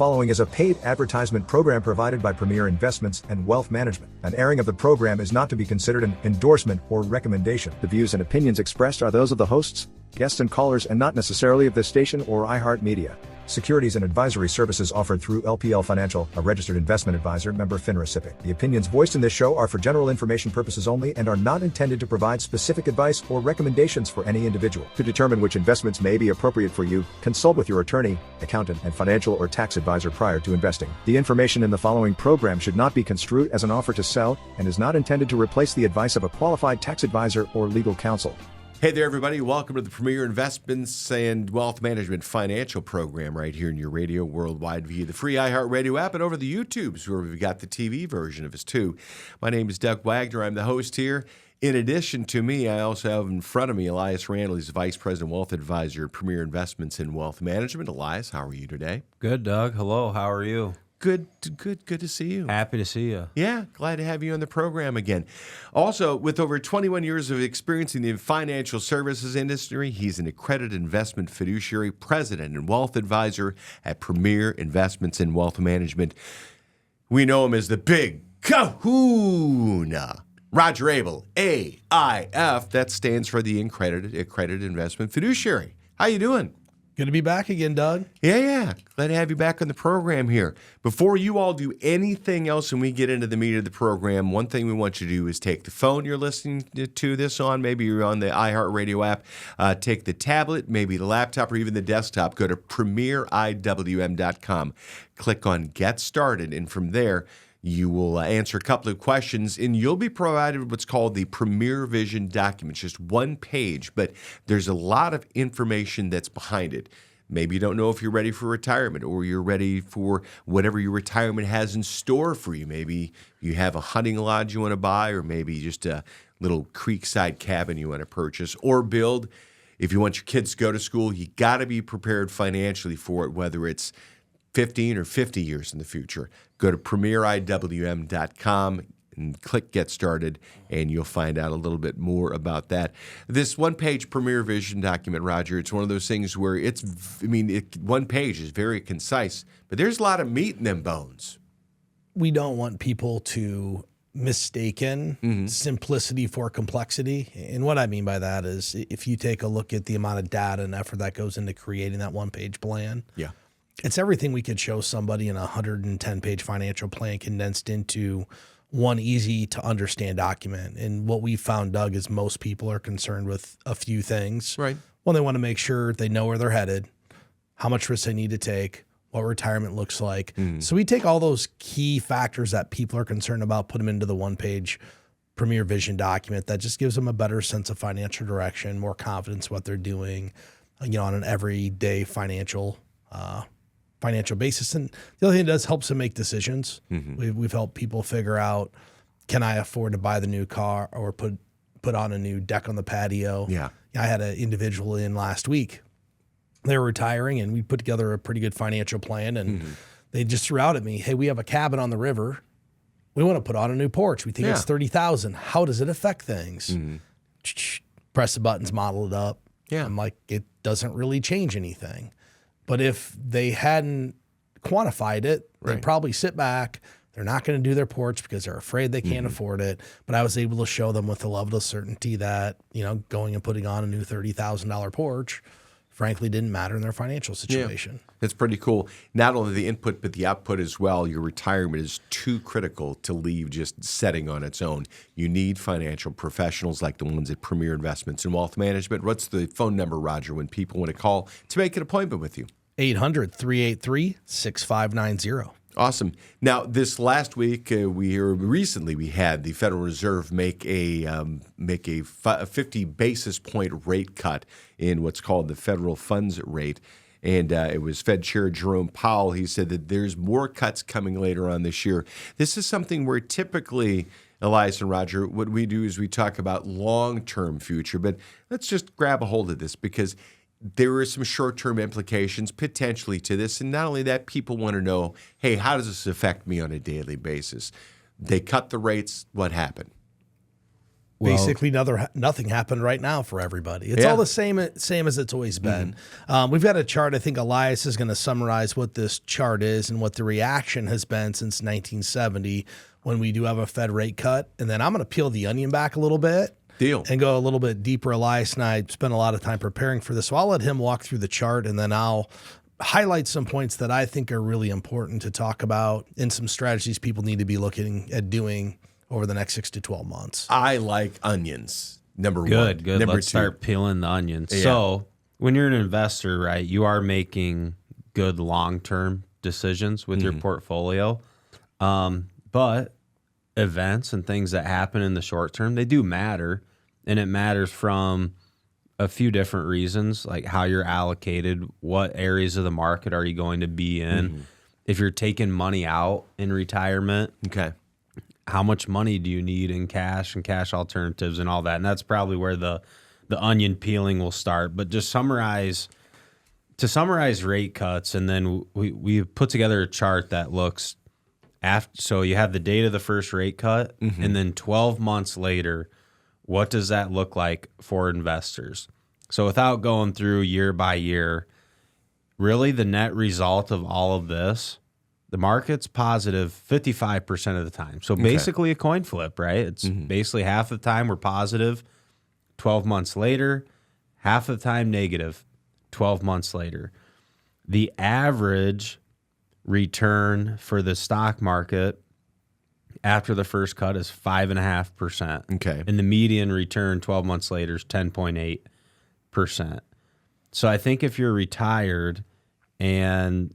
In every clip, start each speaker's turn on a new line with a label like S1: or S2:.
S1: following is a paid advertisement program provided by Premier Investments and Wealth Management. An airing of the program is not to be considered an endorsement or recommendation. The views and opinions expressed are those of the hosts, guests and callers and not necessarily of this station or iHeartMedia. Securities and advisory services offered through LPL Financial, a registered investment advisor, member FINRA SIPC. The opinions voiced in this show are for general information purposes only and are not intended to provide specific advice or recommendations for any individual. To determine which investments may be appropriate for you, consult with your attorney, accountant, and financial or tax advisor prior to investing. The information in the following program should not be construed as an offer to sell and is not intended to replace the advice of a qualified tax advisor or legal counsel.
S2: Hey there, everybody. Welcome to the Premier Investments and Wealth Management Financial Program right here in your radio worldwide via the free iHeartRadio app and over the YouTubes where we've got the TV version of us too. My name is Doug Wagner. I'm the host here. In addition to me, I also have in front of me Elias Randall. He's Vice President Wealth Advisor at Premier Investments and Wealth Management. Elias, how are you today?
S3: Good, Doug. Hello. How are you?
S2: Good to see you.
S3: Happy to see you.
S2: Yeah, glad to have you on the program again. Also, with over 21 years of experience in the financial services industry, he's an accredited investment fiduciary, president, and wealth advisor at Premier Investments and Wealth Management. We know him as the Big Kahuna. Roger Abel, AIF. That stands for the accredited investment fiduciary. How you doing?
S4: Good to be back again, Doug.
S2: Yeah. Glad to have you back on the program here. Before you all do anything else and we get into the meat of the program, one thing we want you to do is take the phone you're listening to this on. Maybe you're on the iHeartRadio app. Take the tablet, maybe the laptop, or even the desktop. Go to premieriwm.com. Click on Get Started, and from there, you will answer a couple of questions, and you'll be provided what's called the Premier Vision document. It's just one page, but there's a lot of information that's behind it. Maybe you don't know if you're ready for retirement or you're ready for whatever your retirement has in store for you. Maybe you have a hunting lodge you want to buy, or maybe just a little creekside cabin you want to purchase or build. If you want your kids to go to school, you got to be prepared financially for it, whether it's 15 or 50 years in the future. Go to premieriwm.com and click Get Started, and you'll find out a little bit more about that. This one-page Premier Vision document, Roger, it's one of those things where one page is very concise, but there's a lot of meat in them bones.
S4: We don't want people to mistaken simplicity for complexity. And what I mean by that is if you take a look at the amount of data and effort that goes into creating that one-page plan, it's everything we could show somebody in a 110-page financial plan condensed into one easy-to-understand document. And what we found, Doug, is most people are concerned with a few things.
S2: Right.
S4: One, they want to make sure they know where they're headed, how much risk they need to take, what retirement looks like. So we take all those key factors that people are concerned about, put them into the one-page Premier Vision document that just gives them a better sense of financial direction, more confidence in what they're doing, on an everyday financial basis. And the other thing it does helps them make decisions. We've helped people figure out, can I afford to buy the new car or put on a new deck on the patio? I had an individual in last week. They were retiring, and we put together a pretty good financial plan, and they just threw out at me, hey, we have a cabin on the river. We want to put on a new porch. We think it's $30,000. How does it affect things? Press the buttons, model it up. I'm like, it doesn't really change anything. But if they hadn't quantified it, they'd probably sit back. They're not going to do their porch because they're afraid they can't afford it. But I was able to show them with a level of certainty that, going and putting on a new $30,000 porch, frankly, didn't matter in their financial situation.
S2: That's pretty cool. Not only the input, but the output as well. Your retirement is too critical to leave just setting on its own. You need financial professionals like the ones at Premier Investments and Wealth Management. What's the phone number, Roger, when people want to call to make an appointment with you?
S4: 800-383-6590.
S2: Awesome. Now, this last week, we had the Federal Reserve make a 50 basis point rate cut in what's called the federal funds rate. And it was Fed Chair Jerome Powell. He said that there's more cuts coming later on this year. This is something where typically, Elias and Roger, what we do is we talk about long-term future. But let's just grab a hold of this because there are some short-term implications potentially to this. And not only that, people want to know, hey, how does this affect me on a daily basis? They cut the rates. What happened?
S4: basically nothing happened right now for everybody. It's all the same as it's always been. We've got a chart. I think Elias is going to summarize what this chart is and what the reaction has been since 1970 when we do have a Fed rate cut. And then I'm going to peel the onion back a little bit.
S2: Deal.
S4: And go a little bit deeper. Elias and I spent a lot of time preparing for this. So I'll let him walk through the chart, and then I'll highlight some points that I think are really important to talk about and some strategies people need to be looking at doing over the next 6 to 12 months.
S2: I like onions. Number one.
S3: Good.
S2: Number
S3: Let's
S2: two.
S3: start peeling the onions.
S2: Yeah.
S3: So when you're an investor, right, you are making good long-term decisions with your portfolio. But events and things that happen in the short term, they do matter. And it matters from a few different reasons, like how you're allocated, what areas of the market are you going to be in. If you're taking money out in retirement,
S2: Okay.
S3: how much money do you need in cash and cash alternatives and all that? And that's probably where the onion peeling will start. But just summarize rate cuts, and then we put together a chart that looks after. So you have the date of the first rate cut, and then 12 months later, what does that look like for investors? So without going through year by year, really the net result of all of this, the market's positive 55% of the time. So basically a coin flip, right? It's basically half the time we're positive, 12 months later, half the time negative, 12 months later. The average return for the stock market after the first cut is 5.5%.
S2: Okay.
S3: And the median return 12 months later is 10.8%. So I think if you're retired and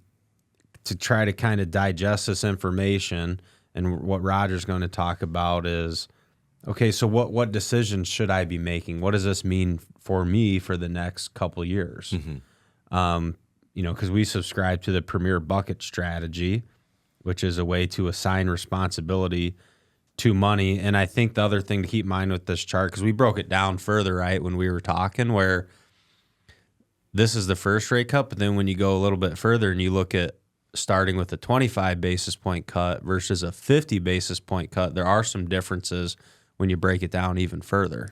S3: to try to kind of digest this information, and what Roger's going to talk about is, okay, so what decisions should I be making? What does this mean for me for the next couple of years? Because we subscribe to the Premier Bucket strategy, which is a way to assign responsibility to money. And I think the other thing to keep in mind with this chart, because we broke it down further, right, when we were talking, where this is the first rate cut, but then when you go a little bit further and you look at starting with a 25 basis point cut versus a 50 basis point cut, there are some differences when you break it down even further.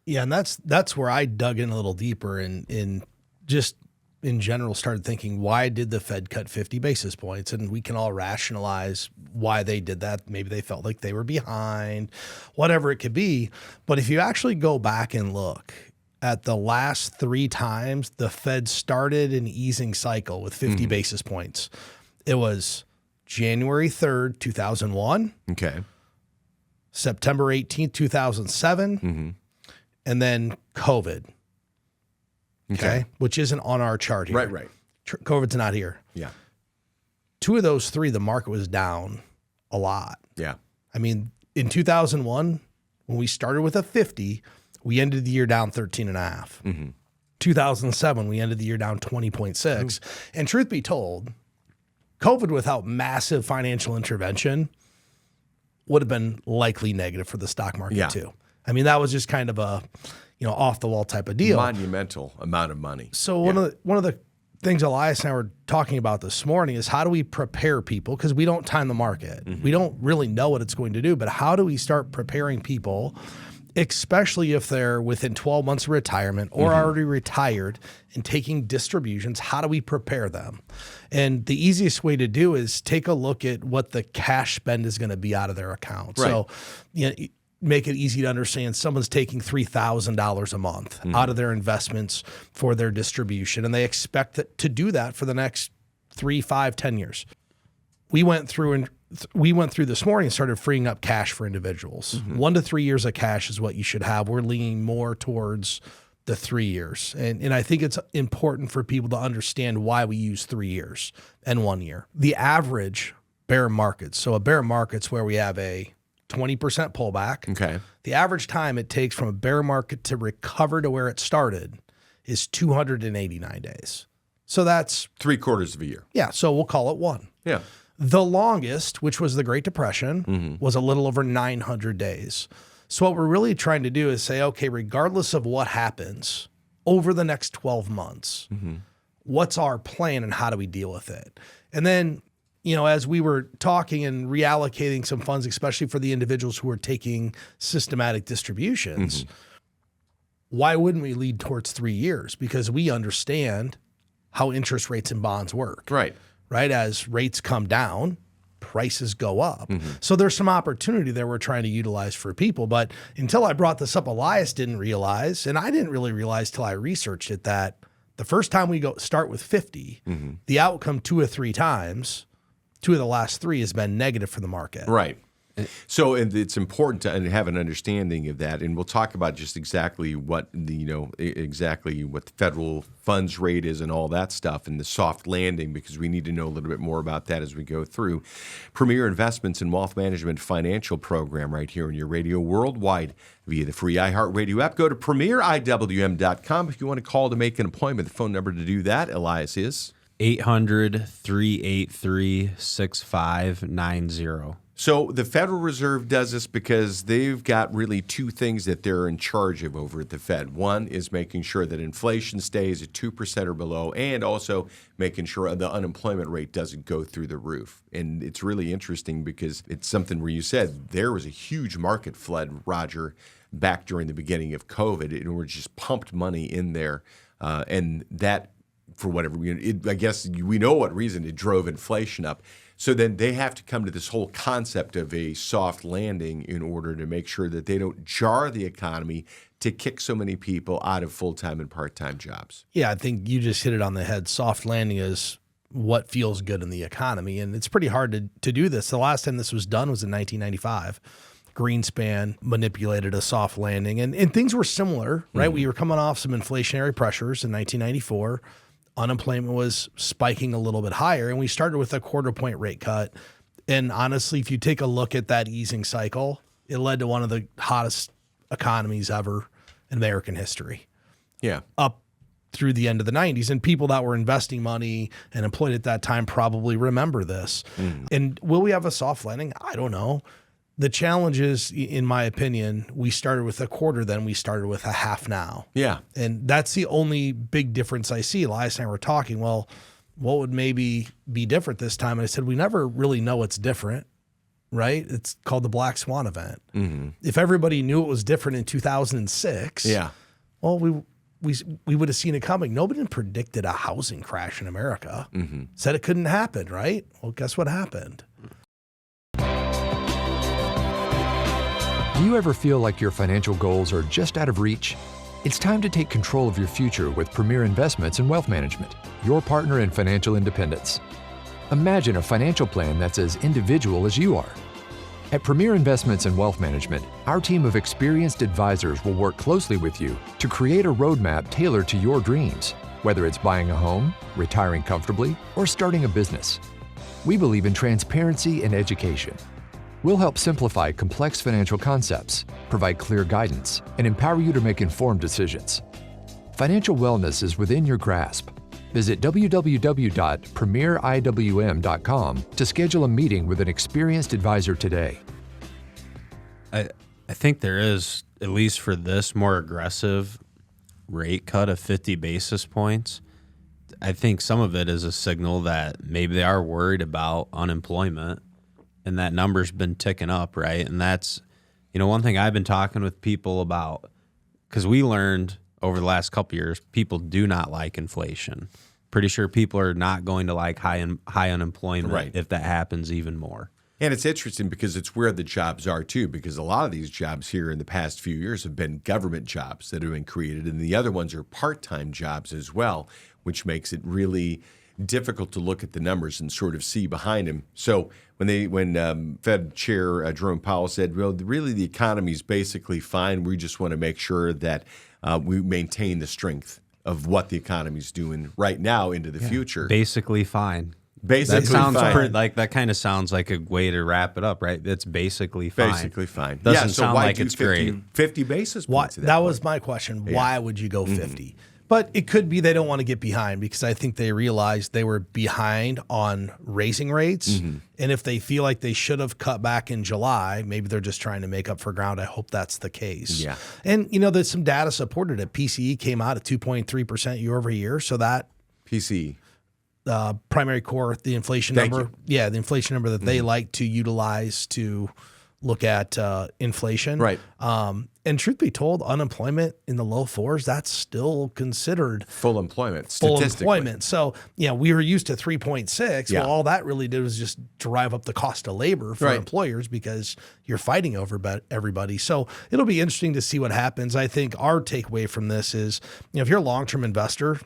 S4: Yeah, and that's where I dug in a little deeper and just in general started thinking, why did the Fed cut 50 basis points? And we can all rationalize why they did that. Maybe they felt like they were behind, whatever it could be. But if you actually go back and look at the last 3 times the Fed started an easing cycle with 50 basis points, it was January 3rd, 2001.
S2: Okay.
S4: September 18th, 2007, and then COVID. Okay. Which isn't on our chart here.
S2: Right.
S4: COVID's not here.
S2: Yeah.
S4: 2 of those 3, the market was down a lot.
S2: Yeah.
S4: I mean, in 2001, when we started with a 50, we ended the year down 13.5. 2007, we ended the year down 20.6. And truth be told, COVID without massive financial intervention would have been likely negative for the stock market too. I mean, that was just kind of a, off the wall type of deal.
S2: Monumental amount of money.
S4: So one of the things Elias and I were talking about this morning is, how do we prepare people? Because we don't time the market. We don't really know what it's going to do, but how do we start preparing people, especially if they're within 12 months of retirement or already retired and taking distributions? How do we prepare them? And the easiest way to do is take a look at what the cash spend is going to be out of their account.
S2: Right.
S4: So, make it easy to understand. Someone's taking $3,000 a month out of their investments for their distribution, and they expect to do that for the next 3, 5, 10 years. We went through this morning and started freeing up cash for individuals. 1 to 3 years of cash is what you should have. We're leaning more towards the 3 years. And I think it's important for people to understand why we use 3 years and 1 year. The average bear market, so a bear market's where we have a 20% pullback.
S2: Okay.
S4: The average time it takes from a bear market to recover to where it started is 289 days. So that's
S2: 3/4 of a year.
S4: Yeah. So we'll call it 1.
S2: Yeah.
S4: The longest, which was the Great Depression, was a little over 900 days. So what we're really trying to do is say, okay, regardless of what happens over the next 12 months, what's our plan and how do we deal with it? And then as we were talking and reallocating some funds, especially for the individuals who are taking systematic distributions, why wouldn't we lead towards 3 years? Because we understand how interest rates and bonds work.
S2: Right.
S4: As rates come down, prices go up. So there's some opportunity there we're trying to utilize for people. But until I brought this up, Elias didn't realize, and I didn't really realize till I researched it, that the first time we start with 50, the outcome 2 or 3 times, 2 of the last 3 has been negative for the market.
S2: Right. So and it's important to have an understanding of that, and we'll talk about just exactly what exactly what the federal funds rate is and all that stuff, and the soft landing, because we need to know a little bit more about that as we go through. Premier Investments and Wealth Management Financial Program right here in your radio worldwide via the free iHeartRadio app. Go to premieriwm.com if you want to call to make an appointment. The phone number to do that, Elias, is
S3: 800-383-6590.
S2: So the Federal Reserve does this because they've got really 2 things that they're in charge of over at the Fed. One is making sure that inflation stays at 2% or below, and also making sure the unemployment rate doesn't go through the roof. And it's really interesting because it's something where you said there was a huge market flood, Roger, back during the beginning of COVID, and we're just pumped money in there. And that, for whatever reason, I guess we know what reason it drove inflation up. So then they have to come to this whole concept of a soft landing in order to make sure that they don't jar the economy to kick so many people out of full-time and part-time jobs.
S4: Yeah, I think you just hit it on the head. Soft landing is what feels good in the economy, and it's pretty hard to do this. The last time this was done was in 1995. Greenspan manipulated a soft landing, and things were similar, right? We were coming off some inflationary pressures in 1994. Unemployment was spiking a little bit higher, and we started with a 1/4 point rate cut. And honestly, if you take a look at that easing cycle, it led to one of the hottest economies ever in American history.
S2: Yeah.
S4: Up through the end of the 90s. And people that were investing money and employed at that time probably remember this. And will we have a soft landing? I don't know. The challenge is, in my opinion, we started with a 1/4, then we started with a half now.
S2: Yeah.
S4: And that's the only big difference I see. Elias and I were talking, well, what would maybe be different this time? And I said, we never really know what's different, right? It's called the Black Swan event. If everybody knew it was different in 2006, well, we would have seen it coming. Nobody predicted a housing crash in America. Said it couldn't happen, right? Well, guess what happened?
S5: Do you ever feel like your financial goals are just out of reach? It's time to take control of your future with Premier Investments and Wealth Management, your partner in financial independence. Imagine a financial plan that's as individual as you are. At Premier Investments and Wealth Management, our team of experienced advisors will work closely with you to create a roadmap tailored to your dreams, whether it's buying a home, retiring comfortably, or starting a business. We believe in transparency and education. We'll help simplify complex financial concepts, provide clear guidance, and empower you to make informed decisions. Financial wellness is within your grasp. Visit www.premieriwm.com to schedule a meeting with an experienced advisor today.
S3: I think there is, at least for this more aggressive rate cut of 50 basis points, I think some of it is a signal that maybe they are worried about unemployment. And that number's been ticking up, right? And that's, one thing I've been talking with people about, because we learned over the last couple of years, people do not like inflation. Pretty sure people are not going to like high unemployment if that happens even more.
S2: And it's interesting because it's where the jobs are too, because a lot of these jobs here in the past few years have been government jobs that have been created, and the other ones are part-time jobs as well, which makes it really difficult to look at the numbers and sort of see behind them. So when Fed Chair Jerome Powell said, well, really the economy is basically fine. We just want to make sure that we maintain the strength of what the economy is doing right now into the future.
S3: Basically fine.
S2: Basically
S3: that sounds
S2: fine.
S3: that kind of sounds like a way to wrap it up, right? That's basically fine.
S2: Basically fine.
S3: Doesn't
S2: so
S3: sound
S2: why
S3: like
S2: do
S3: it's
S2: 50,
S3: great.
S2: 50 basis points.
S4: That was my question. Yeah. Why would you go 50? But it could be they don't want to get behind, because I think they realized they were behind on raising rates. And if they feel like they should have cut back in July, maybe they're just trying to make up for ground. I hope that's the case.
S2: Yeah.
S4: And, there's some data supported it. PCE came out at 2.3% year over year. So that
S2: PCE.
S4: primary core, the inflation
S2: Thank
S4: number.
S2: you.
S4: Yeah, the inflation number that they like to utilize to look at inflation.
S2: Right.
S4: And truth be told, unemployment in the low 4s, that's still considered
S2: Full employment,
S4: full
S2: statistically.
S4: employment. So, we were used to 3.6.
S2: Yeah.
S4: Well, all that really did was just drive up the cost of labor for
S2: Right.
S4: employers because you're fighting over everybody. So it'll be interesting to see what happens. I think our takeaway from this is, if you're a long-term investor,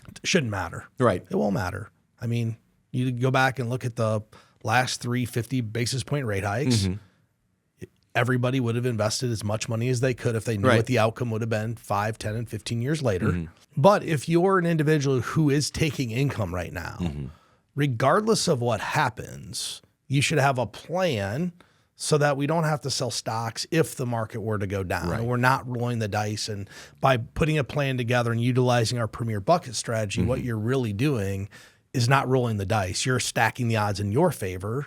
S4: it shouldn't matter.
S2: Right.
S4: It won't matter. I mean, you go back and look at the last 3 50 basis point rate hikes. Everybody would have invested as much money as they could if they knew
S2: Right.
S4: what the outcome would have been 5, 10, and 15 years later. But if you're an individual who is taking income right now, regardless of what happens, you should have a plan so that we don't have to sell stocks if the market were to go down.
S2: Right.
S4: And we're not rolling the dice. And by putting a plan together and utilizing our Premier Bucket strategy, what you're really doing is not rolling the dice. You're stacking the odds in your favor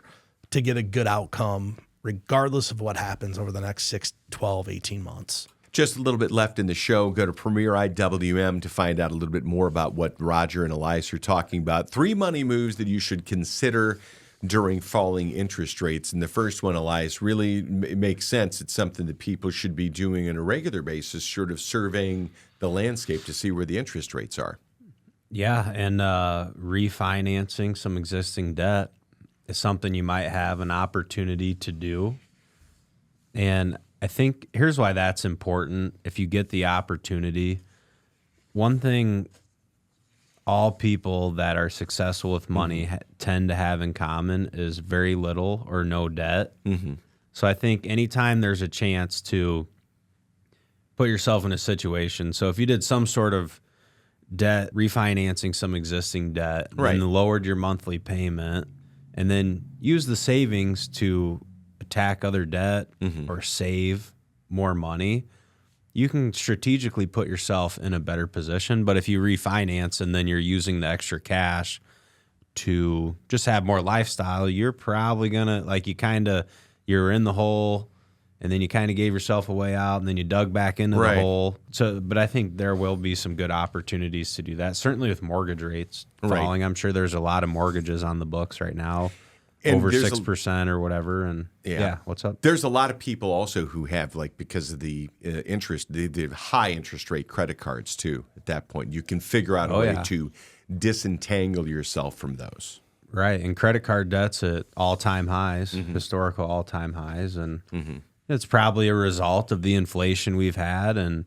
S4: to get a good outcome regardless of what happens over the next 6, 12, 18 months.
S2: Just a little bit left in the show. Go to Premier IWM to find out a little bit more about what Roger and Elias are talking about. 3 money moves that you should consider during falling interest rates. And the first one, Elias, really makes sense. It's something that people should be doing on a regular basis, sort of surveying the landscape to see where the interest rates are.
S3: Yeah, and refinancing some existing debt is something you might have an opportunity to do. And I think here's why that's important. If you get the opportunity, one thing all people that are successful with money tend to have in common is very little or no debt. So I think anytime there's a chance to put yourself in a situation, so if you did some sort of debt, refinancing some existing debt,
S2: Right.
S3: and lowered your monthly payment, and then use the savings to attack other debt or save more money, you can strategically put yourself in a better position. But if you refinance and then you're using the extra cash to just have more lifestyle, you're probably gonna, like, you're in the hole, and then you kind of gave yourself a way out, and then you dug back into
S2: Right.
S3: the hole. So, but I think there will be some good opportunities to do that. Certainly with mortgage rates falling, I'm sure there's a lot of mortgages on the books right now,
S2: And
S3: over
S2: there's
S3: 6% or whatever. And yeah, what's up?
S2: There's a lot of people also who have, like, because of the interest, the high interest rate credit cards too. At that point, you can figure out a way to disentangle yourself from those.
S3: Right, and credit card debt's at all-time highs, historical all-time highs, and it's probably a result of the inflation we've had. And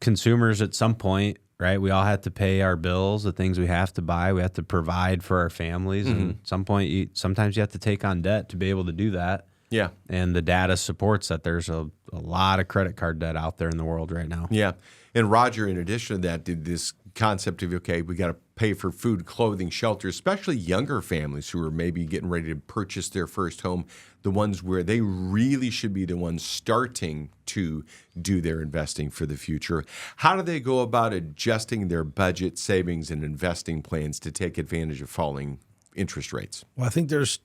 S3: consumers at some point, right? We all have to pay our bills, the things we have to buy. We have to provide for our families, and at some point, sometimes you have to take on debt to be able to do that.
S2: Yeah.
S3: And the data supports that there's a lot of credit card debt out there in the world right now.
S2: Yeah. And Roger, in addition to that, did this concept of, okay, we got to pay for food, clothing, shelter, especially younger families who are maybe getting ready to purchase their first home, the ones where they really should be the ones starting to do their investing for the future. How do they go about adjusting their budget, savings, and investing plans to take advantage of falling interest rates?
S4: Well, I think there's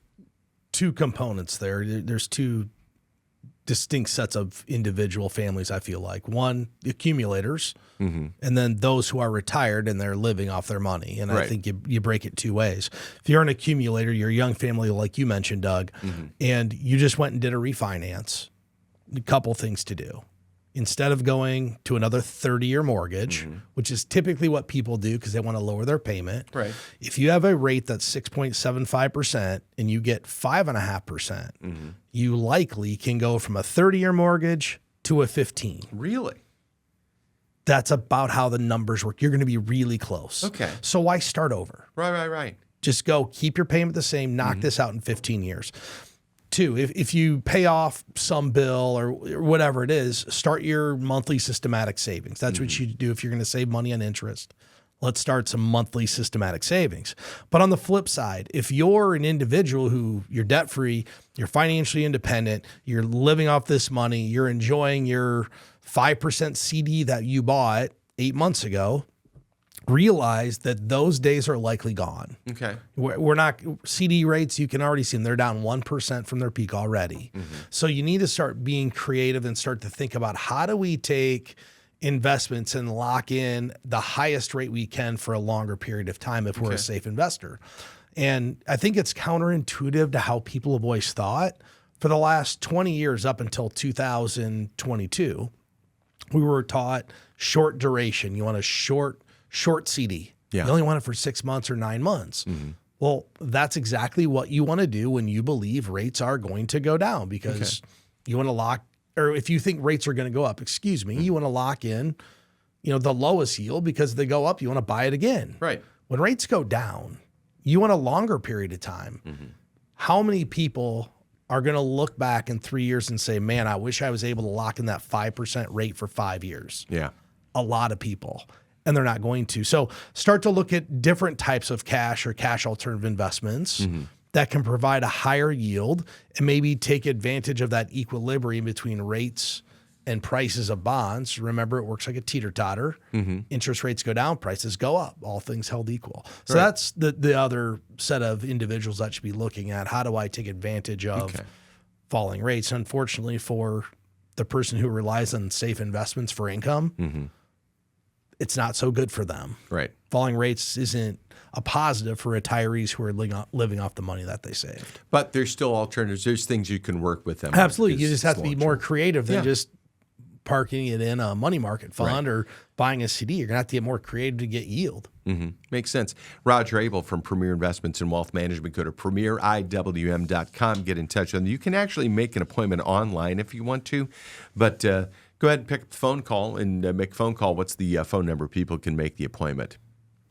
S4: 2 components there. There's 2 distinct sets of individual families, I feel like. One, the accumulators, and then those who are retired and they're living off their money. And I think you break it 2 ways. If you're an accumulator, you're a young family like you mentioned, Doug, and you just went and did a refinance, a couple things to do. Instead of going to another 30-year mortgage, which is typically what people do because they want to lower their payment.
S2: Right.
S4: If you have a rate that's 6.75% and you get 5.5%, you likely can go from a 30-year mortgage to a 15.
S2: Really?
S4: That's about how the numbers work. You're going to be really close.
S2: Okay.
S4: So why start over?
S2: Right.
S4: Just go, keep your payment the same, knock this out in 15 years. 2, if you pay off some bill or whatever it is, start your monthly systematic savings. That's what you do if you're going to save money on interest. Let's start some monthly systematic savings. But on the flip side, if you're an individual who you're debt-free, you're financially independent, you're living off this money, you're enjoying your 5% CD that you bought 8 months ago, realize that those days are likely gone.
S2: Okay.
S4: We're not CD rates. You can already see them. They're down 1% from their peak already. So you need to start being creative and start to think about how do we take investments and lock in the highest rate we can for a longer period of time if we're a safe investor. And I think it's counterintuitive to how people have always thought. For the last 20 years up until 2022, we were taught short duration. You want a short CD.
S2: Yeah.
S4: You only want it for 6 months or 9 months. Well, that's exactly what you want to do when you believe rates are going to go down, because you want to lock, or if you think rates are going to go up, you want to lock in, the lowest yield, because if they go up, you want to buy it again.
S2: Right.
S4: When rates go down, you want a longer period of time. How many people are going to look back in 3 years and say, man, I wish I was able to lock in that 5% rate for 5 years?
S2: Yeah.
S4: A lot of people. And they're not going to. So start to look at different types of cash or cash alternative investments that can provide a higher yield, and maybe take advantage of that equilibrium between rates and prices of bonds. Remember, it works like a teeter-totter. Interest rates go down, prices go up, all things held equal. So that's the other set of individuals that should be looking at, how do I take advantage of falling rates? Unfortunately, for the person who relies on safe investments for income, it's not so good for them.
S2: Right.
S4: Falling rates isn't a positive for retirees who are living off the money that they saved.
S2: But there's still alternatives. There's things you can work with them.
S4: Absolutely. You just have to be more creative than just parking it in a money market fund or buying a CD. You're going to have to get more creative to get yield.
S2: Makes sense. Roger Abel from Premier Investments and Wealth Management. Go to premieriwm.com. Get in touch with them. You can actually make an appointment online if you want to, but go ahead and pick up the phone call and make a phone call. What's the phone number people can make the appointment?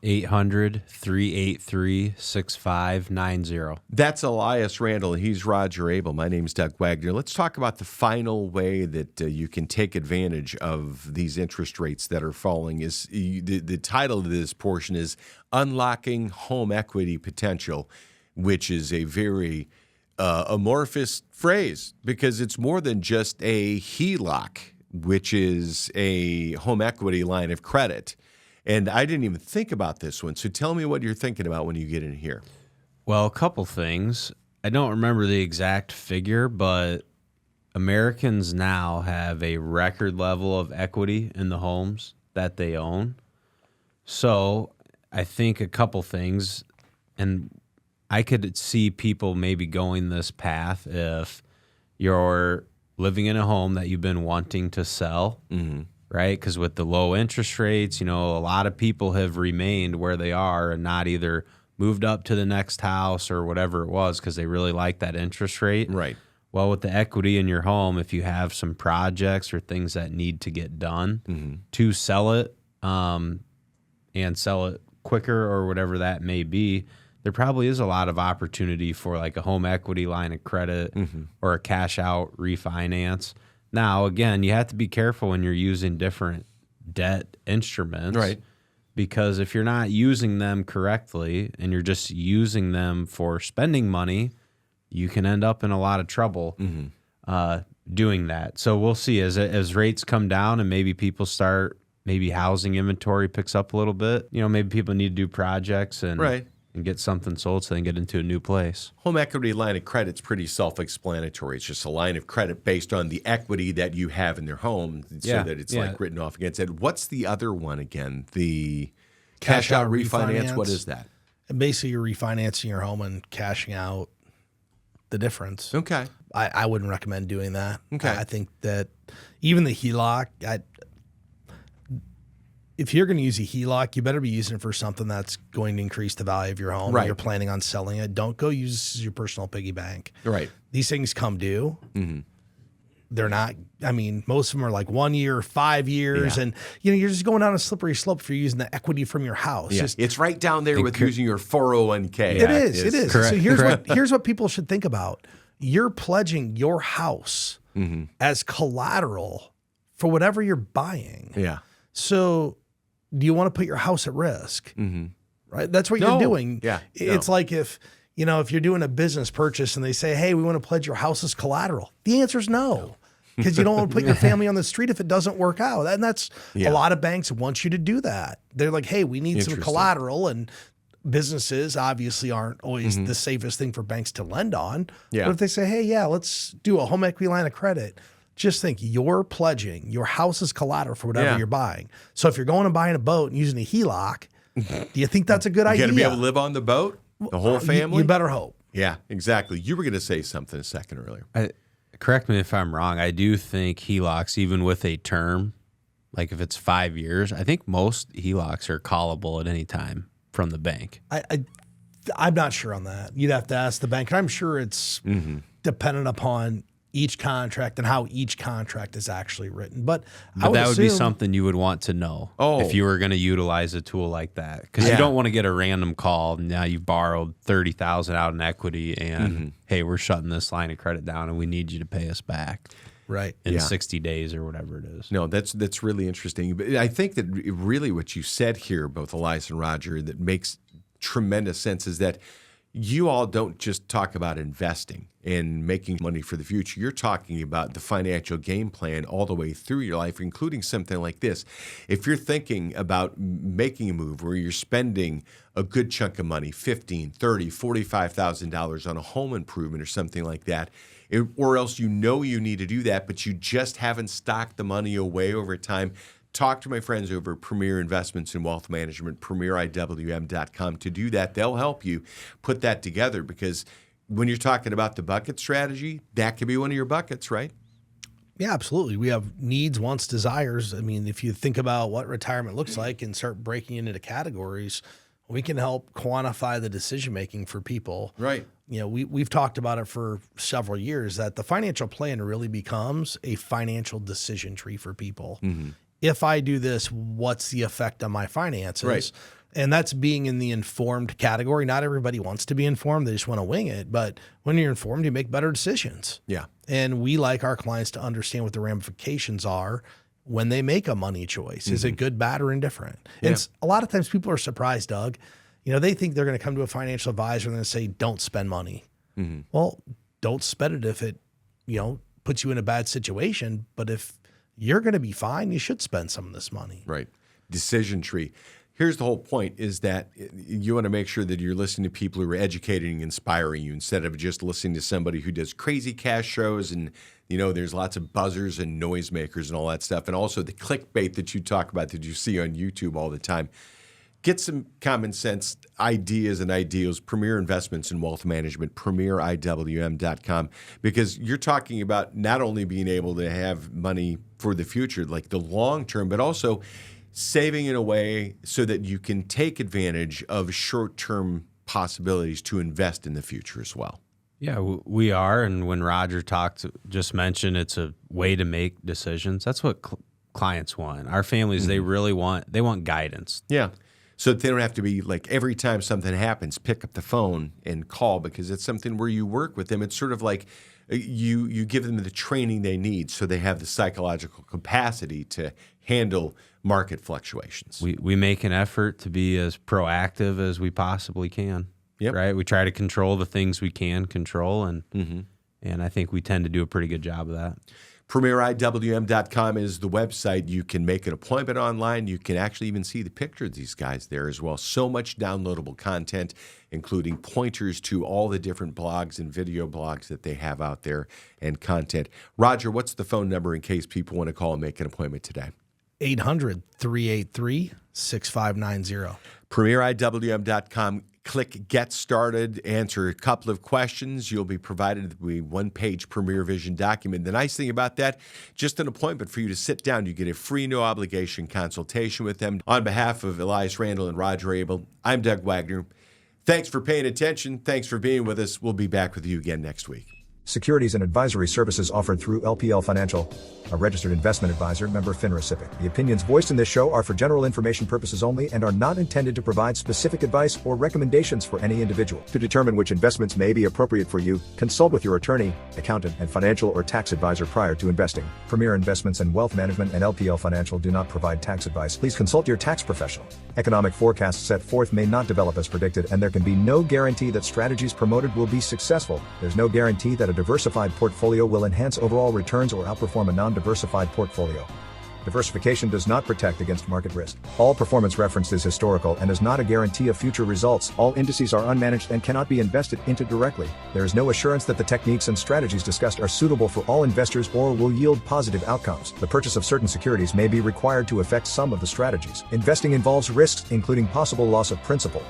S3: 800-383-6590.
S2: That's Elias Randall. He's Roger Abel. My name's Doug Wagner. Let's talk about the final way that you can take advantage of these interest rates that are falling. Is the title of this portion is Unlocking Home Equity Potential, which is a very amorphous phrase, because it's more than just a HELOC, which is a home equity line of credit. And I didn't even think about this one. So tell me what you're thinking about when you get in here.
S3: Well, a couple things. I don't remember the exact figure, but Americans now have a record level of equity in the homes that they own. So I think a couple things, and I could see people maybe going this path if you're living in a home that you've been wanting to sell. Right? Because with the low interest rates, a lot of people have remained where they are and not either moved up to the next house or whatever it was because they really like that interest rate.
S2: Right.
S3: Well, with the equity in your home, if you have some projects or things that need to get done to sell it and sell it quicker or whatever that may be, there probably is a lot of opportunity for like a home equity line of credit or a cash out refinance. Now, again, you have to be careful when you're using different debt instruments. Right. Because if you're not using them correctly and you're just using them for spending money, you can end up in a lot of trouble doing that. So we'll see as rates come down and maybe people start, maybe housing inventory picks up a little bit. Maybe people need to do projects and get something sold so they can get into a new place.
S2: Home equity line of credit's pretty self-explanatory. It's just a line of credit based on the equity that you have in their home so that it's like written off against it. What's the other one again? The cash out refinance. What is that?
S4: And basically, you're refinancing your home and cashing out the difference.
S2: Okay.
S4: I wouldn't recommend doing that.
S2: Okay.
S4: I think that even the HELOC, if you're going to use a HELOC, you better be using it for something that's going to increase the value of your home. Right. You're planning on selling it. Don't go use this as your personal piggy bank.
S2: Right.
S4: These things come due. They're not, most of them are like 1 year, 5 years. And, you're just going down a slippery slope if you're using the equity from your house.
S2: Yeah. It's right down there with using your 401k.
S4: It is. Correct. So here's what people should think about. You're pledging your house as collateral for whatever you're buying.
S2: Yeah.
S4: So do you want to put your house at risk? Right? That's what you're doing.
S2: Yeah.
S4: It's like if you're doing a business purchase and they say, hey, we want to pledge your house as collateral. The answer is no. Because you don't want to put your family on the street if it doesn't work out. And that's a lot of banks want you to do that. They're like, hey, we need some collateral. And businesses obviously aren't always the safest thing for banks to lend on. Yeah. But if they say, hey, let's do a home equity line of credit, just think you're pledging your house is collateral for whatever
S2: Yeah.
S4: you're buying. So if you're going and buying a boat and using a HELOC, do you think that's a good
S2: You
S4: idea?
S2: got to be able to live on the boat, the whole family.
S4: You better hope.
S2: Yeah, exactly. You were going to say something a second earlier.
S3: Correct me if I'm wrong. I do think HELOCs, even with a term, like if it's 5 years, I think most HELOCs are callable at any time from the bank.
S4: I'm not sure on that. You'd have to ask the bank. I'm sure it's dependent upon each contract and how each contract is actually written. But
S3: that would be something you would want to know if you were going to utilize a tool like that, because you don't want to get a random call. Now you've borrowed $30,000 out in equity, and hey, we're shutting this line of credit down, and we need you to pay us back
S4: right
S3: in 60 days or whatever it is.
S2: No, that's really interesting. But I think that really what you said here, both Elias and Roger, that makes tremendous sense is that you all don't just talk about investing and making money for the future. You're talking about the financial game plan all the way through your life, including something like this. If you're thinking about making a move where you're spending a good chunk of money, $15,000, $30,000, $45,000 on a home improvement or something like that, or else you know you need to do that, but you just haven't stocked the money away over time, talk to my friends over at Premier Investments and Wealth Management, premieriwm.com. To do that, they'll help you put that together, because when you're talking about the bucket strategy, that could be one of your buckets, right?
S4: Yeah, absolutely. We have needs, wants, desires. I mean, if you think about what retirement looks like and start breaking it into categories, we can help quantify the decision-making for people.
S2: Right.
S4: You know, we've talked about it for several years, that the financial plan really becomes a financial decision tree for people. If I do this, what's the effect on my finances?
S2: Right.
S4: And that's being in the informed category. Not everybody wants to be informed. They just want to wing it. But when you're informed, you make better decisions.
S2: Yeah.
S4: And we like our clients to understand what the ramifications are when they make a money choice. Is it good, bad, or indifferent?
S2: Yeah.
S4: And a lot of times people are surprised, Doug. You know, they think they're going to come to a financial advisor and they're going to say, don't spend money. Well, don't spend it if it, puts you in a bad situation. But if you're going to be fine, you should spend some of this money.
S2: Right. Decision tree. Here's the whole point, is that you want to make sure that you're listening to people who are educating and inspiring you, instead of just listening to somebody who does crazy cash shows and, there's lots of buzzers and noisemakers and all that stuff. And also the clickbait that you talk about that you see on YouTube all the time. Get some common sense ideas and ideals. Premier Investments and Wealth Management, premieriwm.com, because you're talking about not only being able to have money for the future, like the long term, but also saving in a way so that you can take advantage of short-term possibilities to invest in the future as well.
S3: Yeah, we are. And when Roger just mentioned it's a way to make decisions. That's what clients want. Our families, they really want guidance.
S2: Yeah. So they don't have to be like every time something happens, pick up the phone and call, because it's something where you work with them. It's sort of like you give them the training they need so they have the psychological capacity to handle market fluctuations.
S3: We make an effort to be as proactive as we possibly can.
S2: Yep.
S3: Right? We try to control the things we can control, and I think we tend to do a pretty good job of that.
S2: PremierIWM.com is the website. You can make an appointment online. You can actually even see the picture of these guys there as well. So much downloadable content, including pointers to all the different blogs and video blogs that they have out there and content. Roger, what's the phone number in case people want to call and make an appointment today?
S4: 800-383-6590.
S2: PremierIWM.com. Click Get Started, answer a couple of questions. You'll be provided with a one-page Premier Vision document. The nice thing about that, just an appointment for you to sit down. You get a free, no-obligation consultation with them. On behalf of Elias Randall and Roger Abel, I'm Doug Wagner. Thanks for paying attention. Thanks for being with us. We'll be back with you again next week.
S1: Securities and advisory services offered through LPL Financial, a registered investment advisor, member FINRA SIPC. The opinions voiced in this show are for general information purposes only and are not intended to provide specific advice or recommendations for any individual. To determine which investments may be appropriate for you, consult with your attorney, accountant, and financial or tax advisor prior to investing. Premier Investments and Wealth Management and LPL Financial do not provide tax advice. Please consult your tax professional. Economic forecasts set forth may not develop as predicted, and there can be no guarantee that strategies promoted will be successful. There's no guarantee that a diversified portfolio will enhance overall returns or outperform a non-diversified portfolio. Diversification does not protect against market risk. All performance referenced is historical and is not a guarantee of future results. All indices are unmanaged and cannot be invested into directly. There is no assurance that the techniques and strategies discussed are suitable for all investors or will yield positive outcomes. The purchase of certain securities may be required to affect some of the strategies. Investing involves risks, including possible loss of principal.